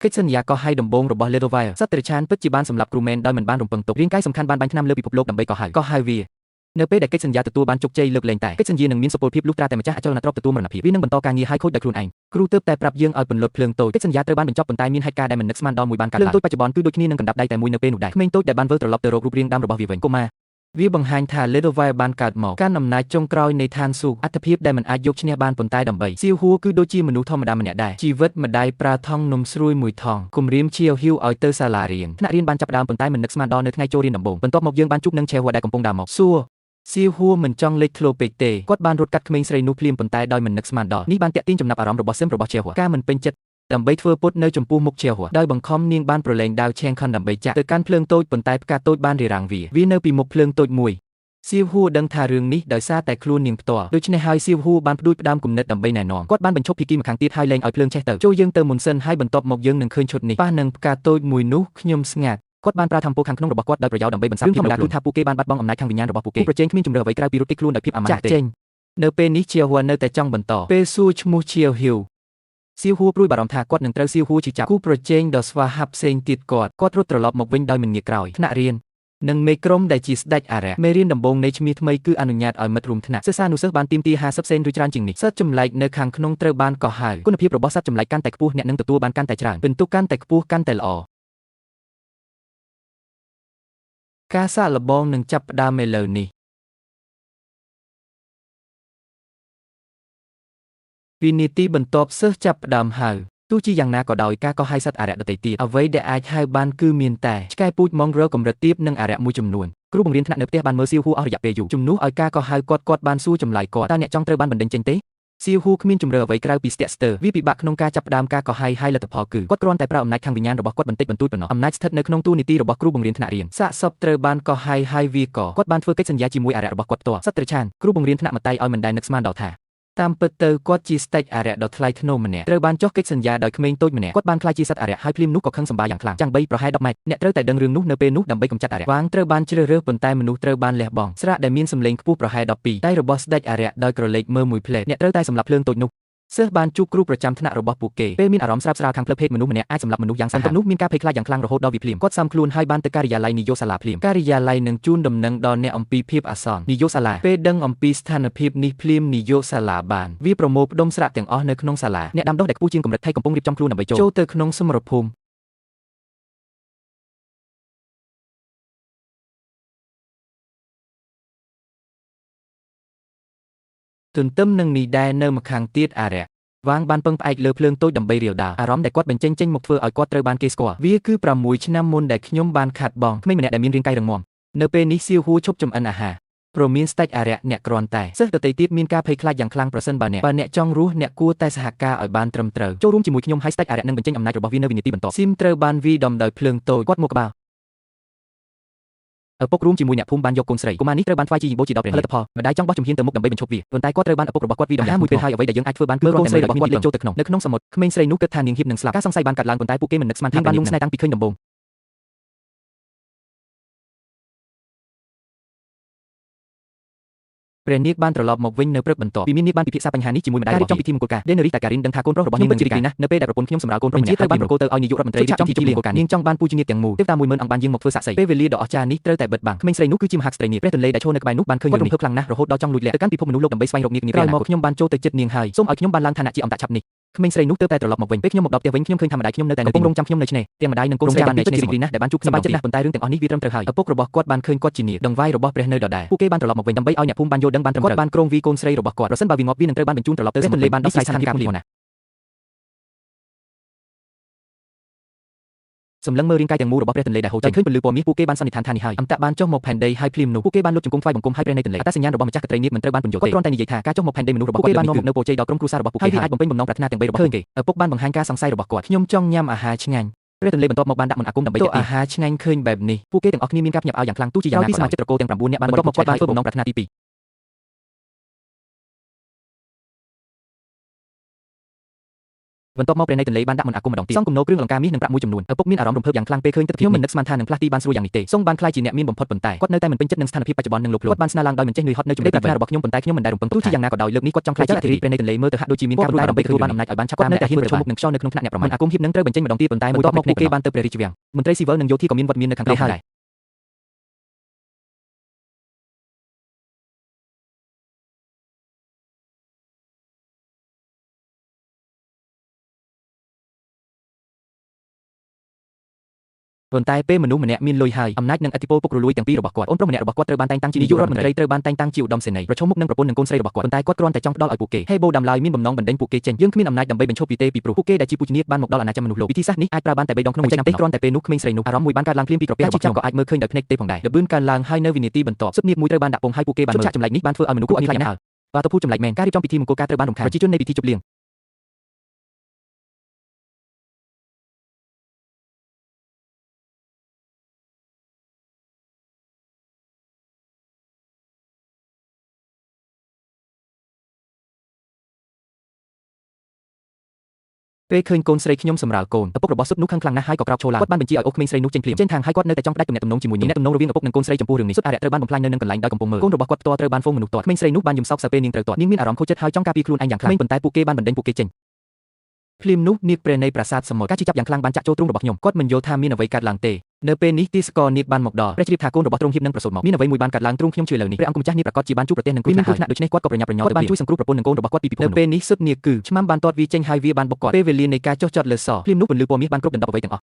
កិច្ចសន្យាកោះហៅដំបងរបស់ Littleville សត្វតិរច្ឆានពិតជាបានសម្លាប់គ្រូមែនដោយមិនបានរំពឹងទុករាងកាយសំខាន់បានបាញ់ថ្នាំលើពិភពលោកដើម្បីកោះហៅវានៅពេលដែលកិច្ចសន្យាទទួលបានជោគជ័យលើកលែងតែកិច្ចសន្យានឹងមានសុពលភាពលុះត្រាតែម្ចាស់អចលនទ្រព្យទទួលមរណភាពវានឹងបន្តការងារឲ្យខូចដោយខ្លួនឯងគ្រូទើបតែប្រាប់យើងឲ្យពន្លត់ភ្លើងតូចកិច្ចសន្យាត្រូវបានបញ្ចប់ប៉ុន្តែមានហេតុការណ៍ដែលមិននឹកស្មានដល់មួយបានកើតឡើងភ្លើងតូចបច្ចុប្បន្នគឺដូចគ្នានឹងកណ្ដាប់ដៃតែមួយនៅពេលនោះដែរក្មេងតូចដែលបានវិលត្រឡប់ទៅរករូបរាងដើមរបស់វាវិញកុមារវាបង្ហាញថា Littleville បានកើតមកកាន់អំណាចចុងក្រោយនៃឋានសួគ៌អត្ថភាពដែលមិនអាចយកឈ្នះបានប៉ុន្តែដើម្បីសៀវហួរគឺដូចជាមនុស្សធម្មតាម្នាក់ដែរជីវិតម្ដាយប្រើថង់នំស្រួយមួយថង់គំរាមជាវហ៊ីវឲ្យទៅសាលារៀនថ្នាក់រៀនបានចាប់ផ្ដើមប៉ុន្តែមិននឹកស្មានដល់នៅថ្ងៃចូលរៀនដំបូងបន្ទាប់មកយើងបានជួបនឹងឆេហួរដែលកំពុងដើរមកសួរសៀវហួរមិនចង់លេចធ្លោពេកទេគាត់បានរត់កាត់ក្មេងស្រីនោះភ្លាមប៉ុន្តែដោយមិននឹកស្មានដល់នេះបានទាក់ទាញចំណាប់អារម្មណ៍របស់សិមរបស់ឆេហួរការមិនពេញចិត្តដើម្បីធ្វើពុតនៅចំពោះមុខឆេហួរដោយបង្ខំនាងបានប្រឡែងដាវឆេងខនដើម្បីចាក់ទៅកាន់ភ្លើងតូចប៉ុន្តែផ្កាតូចបានរារាំងវានៅពីមុខភ្លើងតូចមួយសៀវហួរដឹងថារឿងនេះដោយសារតែខ្លួននាងផ្ទាល់ដូច្នេះហើយសៀវហួរបានផ្ដួចផ្ដើមគំនិតដើម្បីណែនាំគាត់បានបញ្ឈប់ភីគីម្ខាងទៀតហើយលែងឲ្យភ្លើងឆេះទៅចូលយើងទៅមុនសិនហើយបន្ទាប់មកយើងនឹងឃើញឈុតនេះប៉ះនឹងផ្កាតូចមួយនោះខ្ញុំស្ងាត់គាត់បានប្រើធម្មពលខាងក្នុងរបស់គាត់ដោយប្រយោជន៍ដើម្បីបន្សាបភាពធម្មតាគឺថាពួកគេបានបាត់បង់អំណាចខាងវិញ្ញាណរបស់ពួកគេប្រជែងគ្មានជំរឿអ្វីក្រៅពីរត់គេចខ្លួនដោយភាពអាម៉ាស់ទេនៅពេលនេះជាហួរនៅតែចង់បន្តពេលសួរឈ្មោះជាហ៊ីវសៀវហួរព្រួយបារម្ភថាគាត់នឹងត្រូវសៀវហួរជាចាប់គូប្រជែងដ៏ស្វាហាប់ផ្សេងទៀតគាត់រត់ត្រឡប់មកវិញដោយមិនងាកក្រោយថ្នាក់រៀននិងមេក្រុមដែលជាស្ដេចអារ៉ាមេរៀនដំបូងនៃឈ្មោះថ្មីគឺអនុញ្ញាតឲ្យមិត្តរួមថ្នាក់សិស្សានុសិស្សបានទាមទារ50សេនឬច្រើនជាងនេះសិស្សចម្លែកនៅខាងក្នុងត្រូវបានកោះហៅគុណភាពរបស់សត្វចម្លែកកាន់តែខ្ពស់អ្នកនឹងទទួលបានកាន់តែច្រើនពិន្ទុកាន់តែខ្ពស់កាន់តែល្អការសាកល្បងនឹងចាប់ផ្ដើមឥឡូវនេះវិនាទីបន្ទាប់សិស្សចាប់ផ្ដើមហៅទោះជាយ៉ាងណាក៏ដោយការកោះហៅសត្វអារក្សដទៃទៀតអ្វីដែលអាចហៅបានគឺមានតែឆ្កែពូជម៉ងរលកម្រិតទាបនិងអារក្សមួយចំនួនគ្រូបង្រៀនថ្នាក់នៅផ្ទះបានមើលសៀវហួរអស់រយៈពេលយូរជំនួសឲ្យការកោះហៅគាត់បានសួរចម្លើយគាត់តើអ្នកចង់ត្រូវបានបណ្ដេញចេញទេសៀវហួរគ្មានជំរឿអ្វីក្រៅពីស្ទាក់ស្ទើរវាពិបាកក្នុងការចាប់ផ្ដើមការកោះហៅហើយលទ្ធផលគឺគាត់គ្រាន់តែប្រើអំណាចខាងវិញ្ញាណរបស់គាត់បន្តិចបន្តួចប៉ុណ្ណោះអំណាចស្ថិតនៅក្នុងទូនីតិរបស់គ្រូបង្រៀនថ្នាក់រៀនសាកសពត្រូវបានកោះហៅហើយវាក៏គាត់បានធ្វើកិច្ចសន្យាជាមួយអារក្សរបស់គាត់ផ្ទាល់សត្វត្រឆានគ្រូបង្រៀនថ្នាក់មតៃឲ្យមិនដែលនឹកស្មានដល់ថាតាមពិតទៅគាត់ជាស្ដេចអារក្សដ៏ថ្លៃថ្នូរម្នាក់ត្រូវបានចុះកិច្ចសន្យាដោយក្មេងតូចម្នាក់គាត់បានក្លាយជាសត្វអារក្សហើយភ្លាមនោះក៏ខឹងសម្បាយ៉ាងខ្លាំងចាំង3ប្រហែល10ម៉ែត្រអ្នកត្រូវតែដឹងរឿងនោះនៅពេលនោះដើម្បីកម្ចាត់អារក្សវាងត្រូវបានជ្រើសរើសប៉ុន្តែមនុស្សត្រូវបានលះបង់ស្រាកដែលមានសម្លេងខ្ពស់ប្រហែល12ដៃរបស់ស្ដេចអារក្សដោយក្រឡេកមើលមួយផ្លែតអ្នកត្រូវតែសម្លាប់ភ្លើងតូចនោះសិស្សបានជួបគ្រូប្រចាំថ្នាក់របស់ពួកគេពេលមានអារម្មណ៍ស្រាបស្រាលខាងផ្លូវភេទមនុស្សម្នាក់អាចសម្លាប់មនុស្សយ៉ាងសាហាវនោះមានការភ័យខ្លាចយ៉ាងខ្លាំងរហូតដល់វាភ្លាមគាត់សាំខ្លួនហើយបានទៅការិយាល័យនាយកសាលាភ្លាមការិយាល័យនឹងជូនដំណឹងដល់អ្នកអំពីភាពអាសន្ននាយកសាលាពេលដឹងអំពីស្ថានភាពនេះភ្លាមនាយកសាលាបានវាប្រមូលផ្ដុំស្រាកទាំងអស់នៅក្នុងសាលាអ្នកដាំដុះដែលខ្ពស់ជាងកម្រិតថៃកំពុងរៀបចំខ្លួនដើម្បីចូលទៅក្នុងសមរភូមិទន្ទឹមនឹងនេះដែរនៅម្ខាងទៀតអារក្សវាងបានពឹងផ្អែកលើភ្លើងតូចដើម្បីរាវដាលអារម្មណ៍ដែលគាត់បញ្ចេញចេញមកធ្វើឲ្យគាត់ត្រូវបានគេស្គាល់វាគឺ6ឆ្នាំមុនដែលខ្ញុំបានខាត់បងក្មេងម្នាក់ដែលមានរាងកាយរឹងមាំនៅពេលនេះសៀវហួរឈប់ចម្អិនអាហារព្រមមានស្ដេចអារក្សអ្នកគ្រាន់តែសិស្សដទៃទៀតមានការភ័យខ្លាចយ៉ាងខ្លាំងប្រសិនបើអ្នកចង់រស់អ្នកគួរតែសហការឲ្យបានត្រឹមត្រូវចូលរួមជាមួយខ្ញុំហើយស្ដេចអារក្សនឹងបញ្ចេញអំណាចរបស់វានៅវិនាទីបន្ទាប់ស៊ីមត្រូវបានវាយដំដោយភ្លើងតូចគាត់មកក្បាលឪពុករួមជាមួយអ្នកភូមិបានយកកូនស្រីកុមារនេះត្រូវបានថ្វាយជាយីបូជាដល់ព្រះផលិតផលម្ដាយចង់បោះជំហានទៅមុខដើម្បីបញ្ឈប់វាប៉ុន្តែគាត់ត្រូវបានឪពុករបស់គាត់វាយដំណាមួយពេលហើយអ្វីដែលយើងអាចធ្វើបានគឺគ្រាន់តែមើលរបស់គាត់លេចចូលទៅក្នុងនៅក្នុងសមុទ្រក្មេងស្រីនោះគិតថានាងហ៊ាននឹងស្លាប់ការសង្ស័យបានកាត់ឡើងប៉ុន្តែពួកគេមិននឹកស្មានថាបានលងស្នេហ៍តាំងពីឃើញដំបូងព្រះនាងបានត្រឡប់មកវិញនៅព្រឹកបន្ទាប់ពីមាននាងបានពិភាក្សាបញ្ហានេះជាមួយម្ដាយរបស់រៀបចំពិធីមង្គលការដេនរីតាការីនដឹងថាកូនប្រុសរបស់នាងពិតជារីករាយណាស់នៅពេលដែលប្រពន្ធខ្ញុំសម្រាប់កូនប្រុសម្នាក់ត្រូវបានប្រគល់ទៅឲ្យនាយករដ្ឋមន្ត្រីរៀបចំពិធីមង្គលការនាងចង់បានពូជញាតិទាំងមូលទេវតា10000អង្គបានយាងមកធ្វើសាក្សីពេលវេលាដ៏អស្ចារ្យនេះត្រូវតែបិទបាំងក្មេងស្រីនោះគឺជាមហាក្សត្រីនាងព្រះទន្លេដែលឈរនៅក្បែរនោះបានឃើញរឿងនេះខ្លាំងណាស់រហូតដល់ចង់លួចលាក់ទៅកាន់ពិភពមនុស្សលោកដើម្បីស្វែងរកនាងក្រោយមកខ្ញុំបានចូលទៅជិតនាងហើយសូមឲ្យខ្ញុំបានឡើងឋានៈជាអមតៈឆាប់នេះក្មេងស្រីនោះទើបតែត្រឡប់មកវិញពេលខ្ញុំមកដល់ផ្ទះវិញខ្ញុំឃើញថាម្ដាយខ្ញុំនៅតែកំពុងរងចាំខ្ញុំនៅឆ្នេរទាំងម្ដាយនិងកូនស្រីបាននៅឆ្នេរនេះណាស់ដែលបានជួបគ្នាបានចិត្តណាស់ប៉ុន្តែរឿងទាំងអស់នេះវាត្រឹមត្រូវហើយឪពុករបស់គាត់បានឃើញគាត់ជានាងដង្វាយរបស់ព្រះនៅដដែលពួកគេបានត្រឡប់មកវិញដើម្បីឲ្យអ្នកភូមិបានយល់ដឹងបានត្រឹមត្រូវគាត់បានក្រុងវីកូនស្រីរបស់គាត់ប្រសិនបើវាងាប់វានឹងត្រូវបានបញ្ជូនត្រឡប់ទៅទន្លេបានដោះស្រាយស្ថានភាពនេះណាសម្លឹងមើលរាងកាយទាំងមូលរបស់ព្រះទន្លេដែលហូរចេញឃើញពន្លឺពណ៌មាសពួកគេបានសន្និដ្ឋានថានេះហើយអមតៈបានចុះមកផែនដីហើយភ្លាមនោះពួកគេបានលុតជង្គង់ថ្វាយបង្គំឲ្យព្រះនៃទន្លេអត្តសញ្ញាណរបស់ម្ចាស់ក្ត្រីនាងមិនត្រូវបានពន្យល់ទេគាត់គ្រាន់តែនិយាយថាការចុះមកផែនដីមនុស្សរបស់ពួកគេបាននាំមកនូវពរជ័យដល់ក្រុមគ្រួសាររបស់ពួកគេហើយអាចបំពេញបំណងប្រាថ្នាទាំង3របស់គេឪពុកបានបង្ហាញការសង្ស័យរបស់គាត់ខ្ញុំចង់ញ៉ាំអាហារឆ្ងាញ់ព្រះទន្លេបន្ទាប់មកបានដាក់មន្តអាគមដើម្បីទាក់ទាញអាហារឆ្ងាញ់ឃើញបែបនេះពួកគេទាំងអស់គ្នាមានការភ្ញាក់ផ្អើលយ៉ាងខ្លាំងទោះជាយ៉ាងណាក៏ដោយសមាជិកត្រកូលទាំង9នាក់បានបន្ទាប់មកគាត់បានធ្វើបំណងប្រាថ្នាទី2 បន្ទាប់មកព្រះនៃទន្លេបានដាក់មន្តអាគមម្ដងទៀតសង់គំនោគ្រឿងអលង្ការមាសនិងប្រាក់មួយចំនួនឪពុកមានអារម្មណ៍រំភើបយ៉ាងខ្លាំងពេលឃើញទិដ្ឋភាពខ្ញុំមិននឹកស្មានថានឹងផ្លាស់ទីបានស្រួលយ៉ាងនេះទេសូងបានខ្លាចជាអ្នកមានបំផុតប៉ុន្តែគាត់នៅតែមិនពេញចិត្តនឹងស្ថានភាពបច្ចុប្បន្ននិងលោកខ្លួនគាត់បានស្នើឡើងដោយមិនចេះនឿយហត់នៅជំនឿប្រាថ្នារបស់ខ្ញុំប៉ុន្តែខ្ញុំមិនដែលរំពឹងទុកថាយ៉ាងណាក៏ដោយលើកនេះគាត់ចង់ខ្លាចជាអធិរាជព្រះនៃទន្លេមើលទៅហាក់ដូចជាមានការប្រែដើម្បីទទួលបានអំណាចឲ្យបានឆាប់តាមតែហ៊ានប្រឈមមុខនឹងខ្យល់នៅក្នុងថ្នាក់អ្នកប្រមាថអាគមហ៊ាននឹងត្រូវបញ្ចេញម្ដងទៀតប៉ុន្តែមួយតបមកពួកគេបានទៅព្រះរាជវាំងមន្ត្រីស៊ីវិលនិងយោធាក៏មានវត្តមាននៅខាងក្រៅហើយប៉ុន្តែពេលមនុស្សម្នាក់មានលុយហើយអំណាចនិងឥទ្ធិពលពុករលួយទាំងពីររបស់គាត់អូនប្រុសម្នាក់របស់គាត់ត្រូវបានតែងតាំងជានាយករដ្ឋមន្ត្រីត្រូវបានតែងតាំងជាឧត្តមសេនីយ៍ប្រឈមមុខនឹងប្រពន្ធនិងកូនស្រីរបស់គាត់ប៉ុន្តែគាត់គ្រាន់តែចង់ផ្ដល់ឲ្យពួកគេហេបូដាំឡើយមានបំណងបណ្ដេញពួកគេចេញយើងគ្មានអំណាចដើម្បីបញ្ឈប់ពីទេពីព្រោះពួកគេដែលជាពូជនីតបានមកដល់អាណាចក្រមនុស្សលោកវិធីសាស្ត្រនេះអាចប្រើបានតែ3ដងក្នុងមួយឆ្នាំទេគ្រាន់តែពេលនោះក្មេងស្រីនោះអារម្មណ៍មួយបានកើតឡើងភ្លាមពីក្រពះរបស់ខ្ញុំក៏អាចមើលឃើញដោយភ្នែកទេផងដែរដបឿនកើនឡើងហើយនៅវិនាទីបន្ទាប់ស៊ុបនៀបមួយត្រូវបានដាក់ពងហើយពួកគេបានមើលចម្លែកនេះបានធ្វើឲ្យមនុស្សគួរឲ្យខ្លាចណាស់បាតុភូចម្លែកមែនការរៀបចំពិធីមង្គលការត្រូវបានរំខានប្រជាជននៃពិធីជប់លៀងពេលឃើញកូនស្រីខ្ញុំសម្រាលកូនឪពុករបស់ស៊ុបនោះខឹងខ្លាំងណាស់ហើយក៏ក្រោកឈរឡើងគាត់បានបញ្ជាឲ្យអូសក្មេងស្រីនោះចេញភ្លាមចេញខាងហើយគាត់នៅតែចង់ផ្ដាច់ទំនាក់ទំនងជាមួយនាងទំនងរវាងឪពុកនិងកូនស្រីចំពោះរឿងនេះស៊ុបអារក្សត្រូវបានបំផ្លាញនៅនឹងកន្លែងដោយកំពុងមើលកូនរបស់គាត់ផ្ទាល់ត្រូវបានហ្វូងមនុស្សទាត់ក្មេងស្រីនោះបានយំសោកសៅពេលនាងត្រូវទាត់នាងមានអារម្មណ៍ខូចចិត្តហើយចង់ការពារខ្លួនឯងយ៉ាងខ្លាំងប៉ុន្តែពួកគេបានបណ្ដេញពួកគេចេញភ្លាមនោះនាគព្រះនៃប្រាសាទសមុទ្រការជិះចាប់យ៉ាងខ្លាំងបានចាក់ចូលទ្រូងរបស់ខ្ញុំគាត់មិនយល់ថាមានអ្វីកើតឡើងទេនៅពេលនេះទីស្ករនាគបានមកដល់ព្រះជ្រាបថាកូនរបស់ទ្រង់ហៀបនឹងប្រសូតមកមានអ្វីមួយបានកើតឡើងទ្រង់ខ្ញុំជឿឥឡូវនេះព្រះអង្គម្ចាស់នាគប្រកាសជាបានជួបប្រទះនឹងគ្រោះថ្នាក់ដូច្នេះគាត់ក៏ប្រញាប់ប្រញាល់ទៅបានជួយសង្គ្រោះប្រពន្ធនិងកូនរបស់គាត់ពីពិភពនៅពេលនេះស៊ុបនាគគឺឆ្មាំបានទាត់វាចេញហើយវាបានបុកគាត់ពេលវេលានៃការចុះចតលើសភ្លាមនោះពន្លឺពណ៌មាសបានគ្រប់ដណ្ដប់អ្វីទាំងអស់